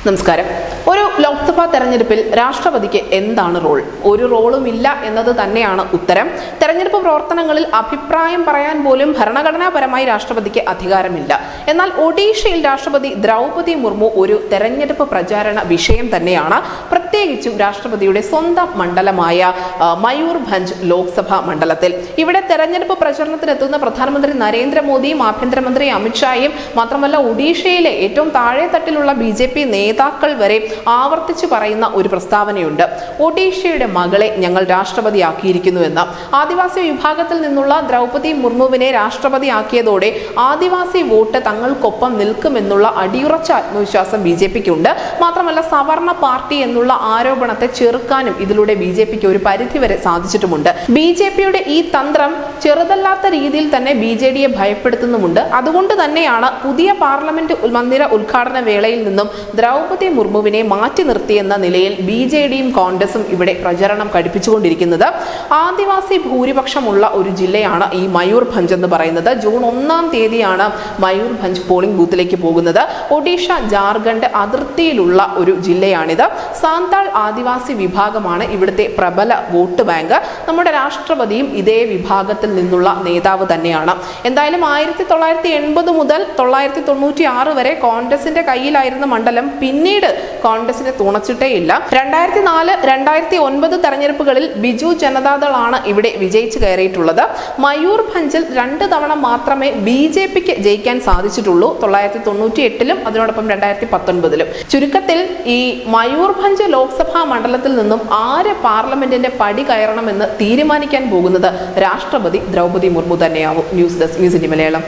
നമസ്കാരം. ഒരു ലോക്സഭാ തെരഞ്ഞെടുപ്പിൽ രാഷ്ട്രപതിക്ക് എന്താണ് റോൾ? ഒരു റോളുമില്ല എന്നത് തന്നെയാണ് ഉത്തരം. തെരഞ്ഞെടുപ്പ് പ്രവർത്തനങ്ങളിൽ അഭിപ്രായം പറയാൻ പോലും ഭരണഘടനാപരമായി രാഷ്ട്രപതിക്ക് അധികാരമില്ല. എന്നാൽ ഒഡീഷയിൽ രാഷ്ട്രപതി ദ്രൗപദി മുർമു ഒരു തെരഞ്ഞെടുപ്പ് പ്രചാരണ വിഷയം തന്നെയാണ്. പ്രത്യേകിച്ചും രാഷ്ട്രപതിയുടെ സ്വന്തം മണ്ഡലമായ മയൂർഭഞ്ച് ലോക്സഭാ മണ്ഡലത്തിൽ. ഇവിടെ തെരഞ്ഞെടുപ്പ് പ്രചരണത്തിനെത്തുന്ന പ്രധാനമന്ത്രി നരേന്ദ്രമോദിയും ആഭ്യന്തരമന്ത്രി അമിത്ഷായും മാത്രമല്ല ഒഡീഷയിലെ ഏറ്റവും താഴെ തട്ടിലുള്ള BJP നേതാക്കൾ വരെ ആവർത്തിച്ചു പറയുന്ന ഒരു പ്രസ്താവനയുണ്ട്. ഒഡീഷയുടെ മകളെ ഞങ്ങൾ രാഷ്ട്രപതിയാക്കിയിരിക്കുന്നുവെന്ന്. ആദിവാസി വിഭാഗത്തിൽ നിന്നുള്ള ദ്രൗപദി മുർമുവിനെ രാഷ്ട്രപതിയാക്കിയതോടെ ആദിവാസി വോട്ട് തങ്ങൾക്കൊപ്പം നിൽക്കുമെന്നുള്ള അടിയുറച്ച ആത്മവിശ്വാസം BJPക്കുണ്ട്. മാത്രമല്ല സവർണ പാർട്ടി എന്നുള്ള ആരോപണത്തെ ചെറുക്കാനും ഇതിലൂടെ BJPക്ക് ഒരു പരിധിവരെ സാധിച്ചിട്ടുമുണ്ട്. BJPയുടെ ഈ തന്ത്രം ചെറുതല്ലാത്ത രീതിയിൽ തന്നെ BJDയെ ഭയപ്പെടുത്തുന്നുമുണ്ട്. അതുകൊണ്ട് തന്നെയാണ് പുതിയ പാർലമെന്റ് മന്ദിര ഉദ്ഘാടന വേളയിൽ നിന്നും ദ്രൗപദി മുർമുവിനെ മാറ്റി നിർത്തിയെന്ന നിലയിൽ BJDയും കോൺഗ്രസും ഇവിടെ പ്രചരണം കടുപ്പിച്ചുകൊണ്ടിരിക്കുന്നത്. ആദിവാസി ഭൂരിപക്ഷമുള്ള ഒരു ജില്ലയാണ് ഈ മയൂർഭഞ്ച് എന്ന് പറയുന്നത്. ജൂൺ 1-ാം തീയതിയാണ് മയൂർഭഞ്ച് പോളിംഗ് ബൂത്തിലേക്ക് പോകുന്നത്. ഒഡീഷ ജാർഖണ്ഡ് അതിർത്തിയിലുള്ള ഒരു ജില്ലയാണിത്. സാന്താൾ ആദിവാസി വിഭാഗമാണ് ഇവിടുത്തെ പ്രബല വോട്ട് ബാങ്ക്. നമ്മുടെ രാഷ്ട്രപതിയും ഇതേ വിഭാഗത്തിൽ നിന്നുള്ള നേതാവ് തന്നെയാണ്. എന്തായാലും 1980 മുതൽ 1996 വരെ കോൺഗ്രസിന്റെ കയ്യിലായിരുന്ന മണ്ഡലം പിന്നീട് കോൺഗ്രസിനെ തുണച്ചിട്ടേയില്ല. 2004-2009 തെരഞ്ഞെടുപ്പുകളിൽ ബിജു ജനതാദളാണ് ഇവിടെ വിജയിച്ചു കയറിയിട്ടുള്ളത്. മയൂർഭഞ്ചിൽ 2 തവണ മാത്രമേ BJPക്ക് ജയിക്കാൻ സാധിച്ചിട്ടുള്ളൂ. 1998-ലും അതിനോടൊപ്പം 2019-ലും. ചുരുക്കത്തിൽ ഈ മയൂർഭഞ്ച് ലോക്സഭാ മണ്ഡലത്തിൽ നിന്നും ആര് പാർലമെന്റിന്റെ പടി കയറണമെന്ന് തീരുമാനിക്കാൻ പോകുന്നത് രാഷ്ട്രപതി ദ്രൗപദി മുർമു തന്നെയാവും. News desk news India Malayalam.